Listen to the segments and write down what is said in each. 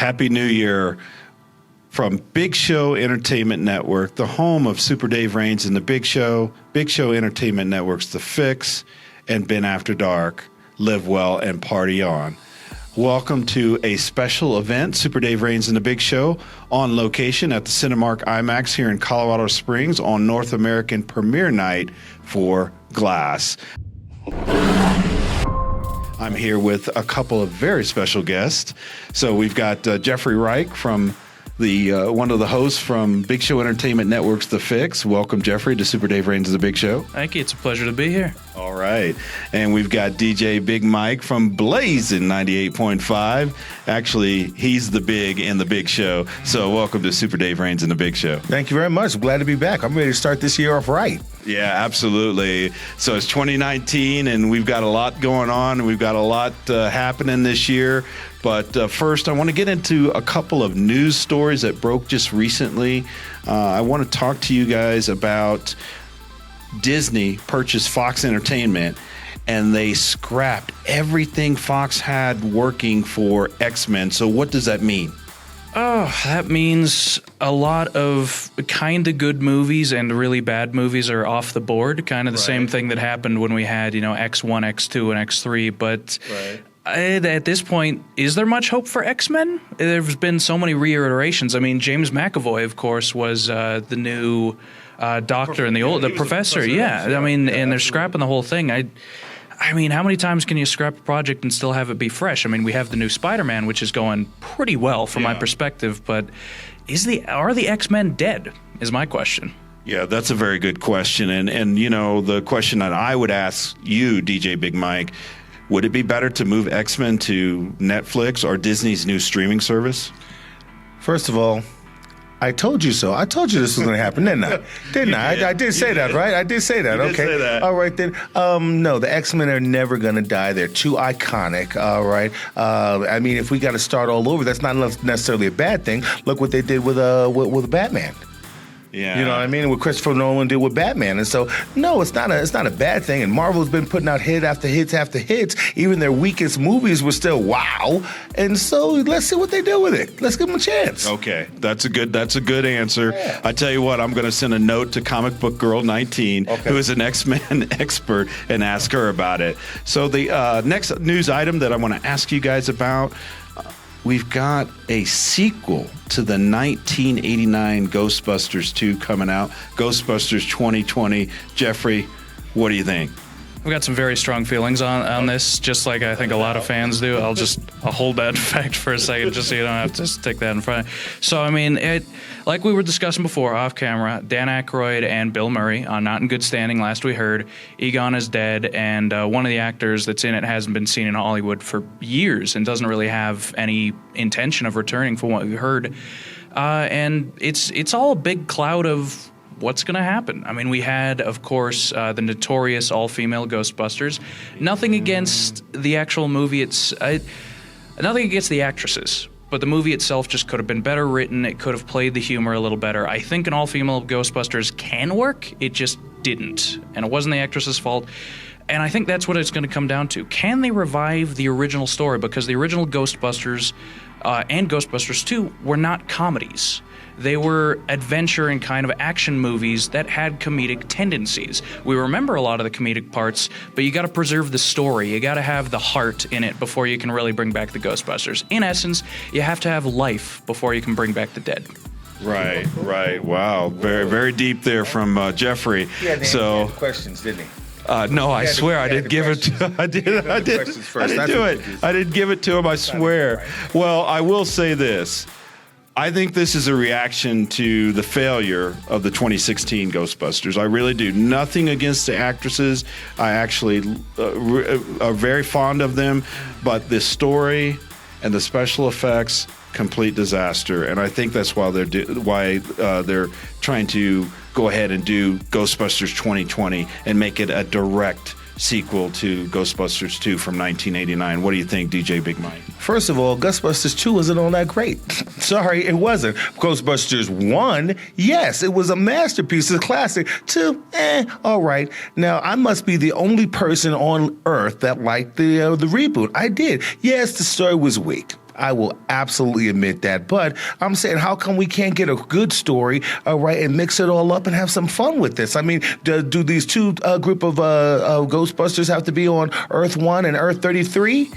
Happy New Year from Big Show Entertainment Network, the home of Super Dave Raines and the Big Show Entertainment Network's The Fix, and Ben After Dark, Live Well and Party On. Welcome to a special event, Super Dave Raines and the Big Show, on location at the Cinemark IMAX here in Colorado Springs on North American premiere night for Glass. I'm here with a couple of very special guests. So we've got Jeffrey Reich from one of the hosts from Big Show Entertainment Network's The Fix. Welcome, Jeffrey, to Super Dave Raines' The Big Show. Thank you. It's a pleasure to be here. All right. And we've got DJ Big Mike from Blazin' 98.5. Actually, he's the big in The Big Show. So welcome to Super Dave Raines and The Big Show. Thank you very much. I'm glad to be back. I'm ready to start this year off right. Yeah, absolutely. So it's 2019, and we've got a lot going on. We've got a lot happening this year. But first, I want to get into a couple of news stories that broke just recently. I want to talk to you guys about Disney purchased Fox Entertainment, and they scrapped everything Fox had working for X-Men. So what does that mean? Oh, that means a lot of kind of good movies and really bad movies are off the board. Kind of the same thing that happened when we had, X1, X2, and X3. But at this point, is there much hope for X-Men? There's been so many reiterations. I mean, James McAvoy, of course, was the new doctor and the professor. Yeah, I mean, and they're scrapping the whole thing. I mean, how many times can you scrap a project and still have it be fresh? I mean, we have the new Spider-Man, which is going pretty well from my perspective, but are the X-Men dead, is my question. Yeah, that's a very good question. And the question that I would ask you, DJ Big Mike, would it be better to move X-Men to Netflix or Disney's new streaming service? First of all, I told you so. I told you this was going to happen, didn't I? Didn't I? I did say that, right? I did say that. You okay. did say that. All right, then. No, the X-Men are never going to die. They're too iconic, all right? I mean, if we got to start all over, that's not necessarily a bad thing. Look what they did with Batman. Yeah. You know what I mean? What Christopher Nolan did with Batman. And so, no, it's not a bad thing. And Marvel's been putting out hit after hits after hits. Even their weakest movies were still wow. And so let's see what they do with it. Let's give them a chance. Okay. That's a good answer. Yeah. I tell you what, I'm going to send a note to Comic Book Girl 19, who is an X-Men expert, and ask her about it. So the next news item that I want to ask you guys about, we've got a sequel to the 1989 Ghostbusters 2 coming out, Ghostbusters 2020. Jeffrey, what do you think? I've got some very strong feelings on this, just like I think a lot of fans do. I'll hold that fact for a second, just so you don't have to stick that in front. So, I mean, like we were discussing before off camera, Dan Aykroyd and Bill Murray are not in good standing, last we heard. Egon is dead, and one of the actors that's in it hasn't been seen in Hollywood for years and doesn't really have any intention of returning from what we heard. And it's all a big cloud of what's going to happen. I mean, we had, of course, the notorious all-female Ghostbusters. Nothing against the actual movie. Nothing against the actresses, but the movie itself just could have been better written. It could have played the humor a little better. I think an all-female Ghostbusters can work. It just didn't, and it wasn't the actress's fault. And I think that's what it's going to come down to. Can they revive the original story? Because the original Ghostbusters and Ghostbusters 2 were not comedies. They were adventure and kind of action movies that had comedic tendencies. We remember a lot of the comedic parts, but you got to preserve the story. You got to have the heart in it before you can really bring back the Ghostbusters. In essence, you have to have life before you can bring back the dead. Right. Wow. Very, very deep there from Jeffrey. He had questions, didn't he? No, I swear I did give it to him. I didn't do it. I didn't give it to him, I swear. Well, I will say this. I think this is a reaction to the failure of the 2016 Ghostbusters. I really do. Nothing against the actresses. I actually are very fond of them. But the story and the special effects, complete disaster. And I think that's why they're trying to go ahead and do Ghostbusters 2020 and make it a direct sequel to Ghostbusters 2 from 1989. What do you think, DJ Big Mike? First of all, Ghostbusters 2 wasn't all that great. Sorry, it wasn't. Ghostbusters 1, yes, it was a masterpiece, a classic. 2, all right. Now, I must be the only person on Earth that liked the reboot. I did. Yes, the story was weak. I will absolutely admit that. But I'm saying, how come we can't get a good story, right, and mix it all up and have some fun with this? I mean, do these two group of Ghostbusters have to be on Earth 1 and Earth 33?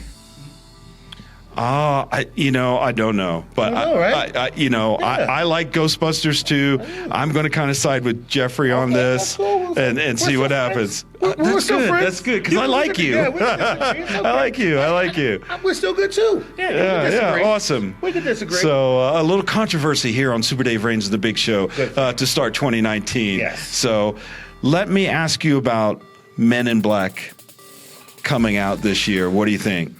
I don't know, but I like Ghostbusters too. I'm going to kind of side with Jeffrey on this and see what happens. That's good. That's good because I like you. I like you. I like you. We're still good too. Yeah, awesome. We can disagree. So a little controversy here on Super Dave Reigns' The Big Show to start 2019. Yes. So let me ask you about Men in Black coming out this year. What do you think?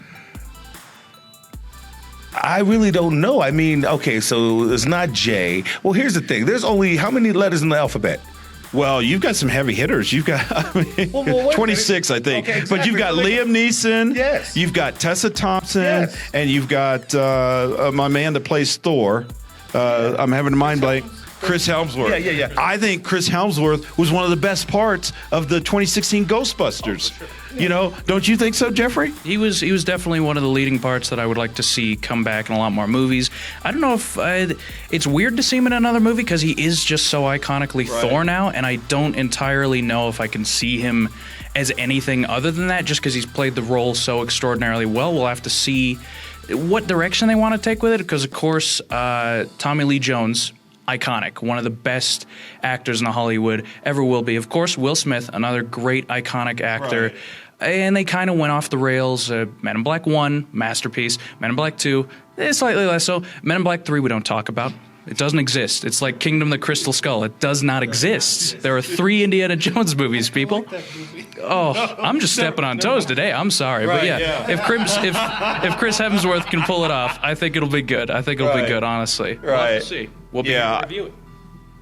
I really don't know. I mean, okay, so it's not J. Well, here's the thing. There's only how many letters in the alphabet? Well, you've got some heavy hitters. You've got 26, I think. Okay, exactly. But you've got Liam Neeson. Yes. You've got Tessa Thompson. Yes. And you've got my man that plays Thor. I'm having a mind blank. Chris Hemsworth. Yeah. I think Chris Hemsworth was one of the best parts of the 2016 Ghostbusters. Oh, for sure. Yeah. Don't you think so, Jeffrey? He was definitely one of the leading parts that I would like to see come back in a lot more movies. I don't know if it's weird to see him in another movie because he is just so iconically Thor now, and I don't entirely know if I can see him as anything other than that just because he's played the role so extraordinarily well. We'll have to see what direction they want to take with it because, of course, Tommy Lee Jones, iconic, one of the best actors in Hollywood ever will be. Of course, Will Smith, another great iconic actor. Right. And they kind of went off the rails. Men in Black 1, masterpiece. Men in Black 2, slightly less so. Men in Black 3, we don't talk about. It doesn't exist. It's like Kingdom of the Crystal Skull. It does not exist. There are 3 Indiana Jones movies, people. Oh, I'm just stepping on toes today. I'm sorry. But yeah. If Chris Hemsworth can pull it off, I think it'll be good. I think it'll be good, honestly. We'll have to see. We'll be able to review it.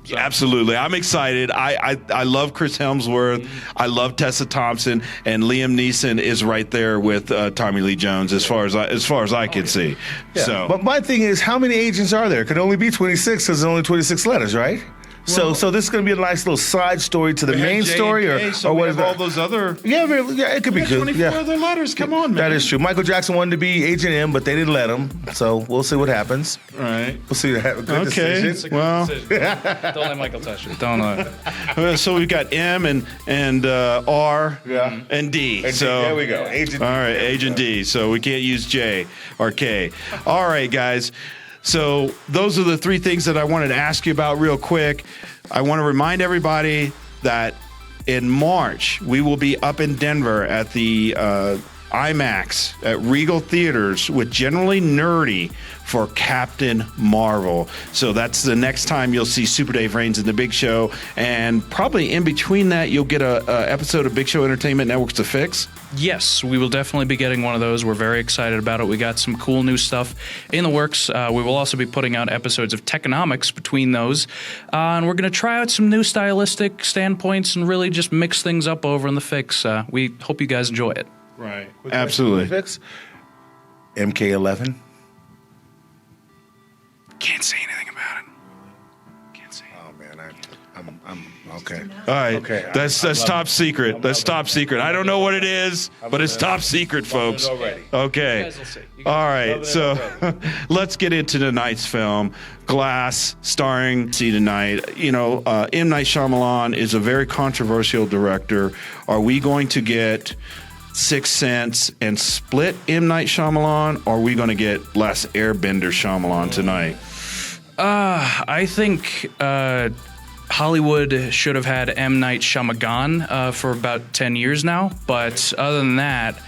So. Absolutely. I'm excited. I love Chris Hemsworth. I love Tessa Thompson, and Liam Neeson is right there with Tommy Lee Jones as far as I can see. Yeah. So, but my thing is, how many agents are there? It could only be 26 because there's only 26 letters, right? Well, so this is going to be a nice little side story to the main story, or what is all those other? Yeah, it could be good. 24 other letters. Come on, man. That is true. Michael Jackson wanted to be Agent M, but they didn't let him. So we'll see what happens. All right. We'll see. Good decision. Well, don't let Michael touch it. Don't let. So we've got M and R and D. And so there we go. Agent D. All right, Agent D. So we can't use J or K. All right, guys. So those are the 3 things that I wanted to ask you about real quick. I want to remind everybody that in March, we will be up in Denver at the IMAX at Regal Theaters with Generally Nerdy for Captain Marvel. So that's the next time you'll see Super Dave Reigns in The Big Show. And probably in between that, you'll get a episode of Big Show Entertainment Network's The Fix. Yes, we will definitely be getting one of those. We're very excited about it. We got some cool new stuff in the works. We will also be putting out episodes of Techonomics between those. And we're going to try out some new stylistic standpoints and really just mix things up over in The Fix. We hope you guys enjoy it. Right. Absolutely. Fix? MK11? Can't say anything about it. Can't say. Oh, man. I'm okay. All right. Okay. That's top secret. That's top secret. I don't know what it is, but it's top secret, folks. Okay. You guys will see. All right. So let's get into tonight's film, Glass, starring tonight. M. Night Shyamalan is a very controversial director. Are we going to get Sixth Sense and Split M. Night Shyamalan, or are we going to get Last Airbender Shyamalan tonight? I think Hollywood should have had M. Night Shyamalan for about 10 years now. But other than that,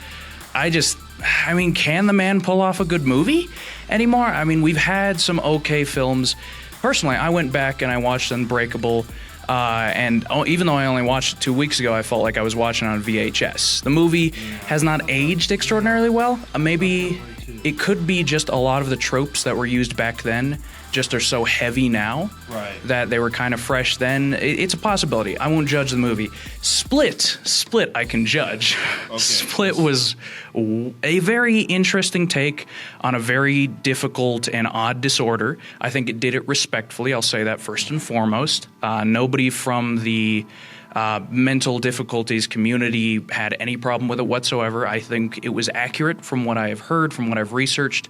can the man pull off a good movie anymore? I mean, we've had some okay films. Personally, I went back and I watched Unbreakable. And even though I only watched it 2 weeks ago, I felt like I was watching it on VHS. The movie has not aged extraordinarily well. Maybe it could be just a lot of the tropes that were used back then just are so heavy now that they were kind of fresh then. It's a possibility. I won't judge the movie. Split, I can judge. Okay. Split was a very interesting take on a very difficult and odd disorder. I think it did it respectfully. I'll say that first and foremost. Nobody from the mental difficulties community had any problem with it whatsoever. I think it was accurate from what I have heard, from what I've researched.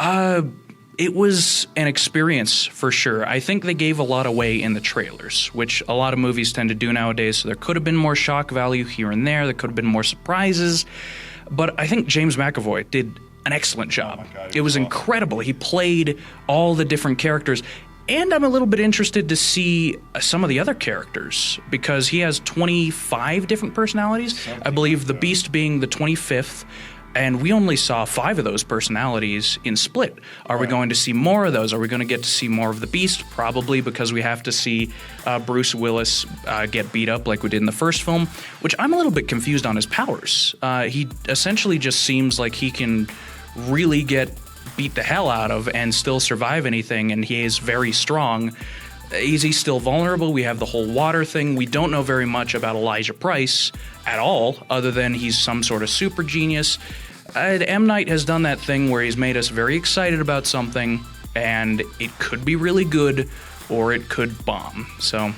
It was an experience for sure. I think they gave a lot away in the trailers, which a lot of movies tend to do nowadays. So there could have been more shock value here and there. There could have been more surprises. But I think James McAvoy did an excellent job. Oh my God, it was incredible. He played all the different characters. And I'm a little bit interested to see some of the other characters because he has 25 different personalities. I believe the Beast being the 25th. And we only saw 5 of those personalities in Split. Are we going to see more of those? Are we going to get to see more of the Beast? Probably, because we have to see Bruce Willis get beat up like we did in the first film, which I'm a little bit confused on his powers. He essentially just seems like he can really get beat the hell out of and still survive anything, and he is very strong. Is he still vulnerable? We have the whole water thing. We don't know very much about Elija Price at all, other than he's some sort of super genius. M. Night has done that thing where he's made us very excited about something, and it could be really good, or it could bomb. So,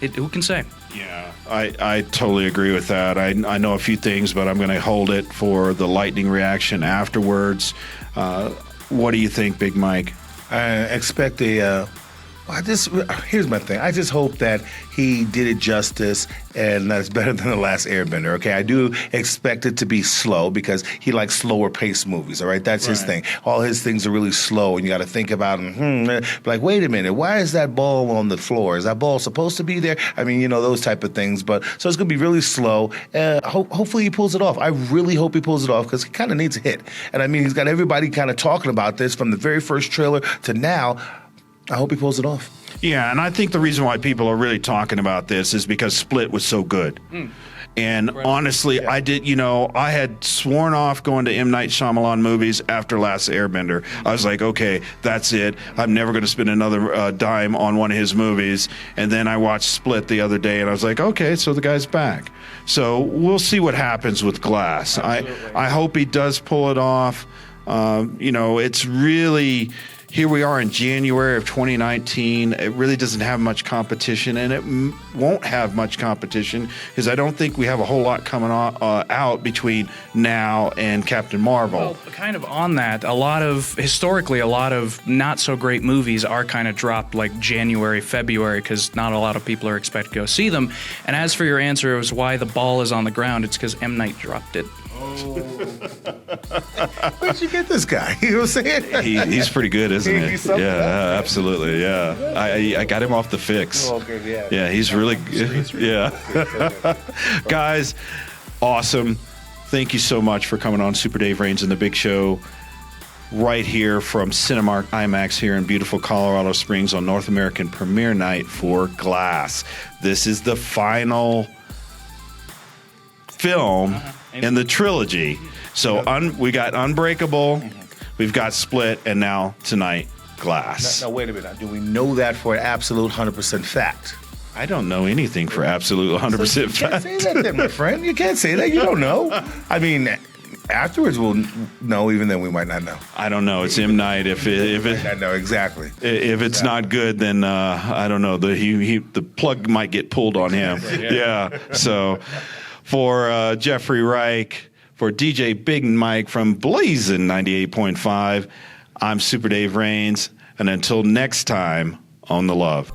who can say? Yeah, I totally agree with that. I know a few things, but I'm going to hold it for the lightning reaction afterwards. What do you think, Big Mike? I expect here's my thing. I just hope that he did it justice and that's better than The Last Airbender, okay? I do expect it to be slow because he likes slower paced movies, all right? That's his thing. All his things are really slow and you got to think about them. Like, wait a minute, why is that ball on the floor? Is that ball supposed to be there? I mean, you know, those type of things. But so it's going to be really slow. Hopefully he pulls it off. I really hope he pulls it off because he kind of needs a hit. And I mean, he's got everybody kind of talking about this from the very first trailer to now. I hope he pulls it off. Yeah, and I think the reason why people are really talking about this is because Split was so good. And honestly, I had sworn off going to M. Night Shyamalan movies after Last Airbender. I was like, okay, that's it. I'm never going to spend another dime on one of his movies. And then I watched Split the other day, and I was like, okay, so the guy's back. So we'll see what happens with Glass. I hope he does pull it off. It's really... Here we are in January of 2019. It really doesn't have much competition, and it won't have much competition because I don't think we have a whole lot coming out between now and Captain Marvel. Well, kind of on that, historically, a lot of not so great movies are kind of dropped like January, February, because not a lot of people are expected to go see them. And as for your answer, it was why the ball is on the ground. It's because M. Night dropped it. Where'd you get this guy? You know what I'm saying? He's pretty good, isn't he? Yeah, absolutely. Yeah, I got him off the fix. Oh, okay, yeah, he's really good. Yeah, guys, awesome. Thank you so much for coming on Super Dave Raines and the Big Show. Right here from Cinemark IMAX here in beautiful Colorado Springs on North American premiere night for Glass. This is the final film in the trilogy. So we got Unbreakable, we've got Split, and now tonight, Glass. Now, wait a minute. Do we know that for an absolute 100% fact? I don't know anything for absolute 100% fact. You can't say that then, my friend. You can't say that. You don't know. I mean, afterwards we'll know. Even then, we might not know. I don't know. It's M. Night. If it might not know exactly. If it's not good, then I don't know. The plug might get pulled on him. Yeah. So for Jeffrey Reich, for DJ Big Mike from Blazin' 98.5, I'm Super Dave Raines. And until next time, on the love.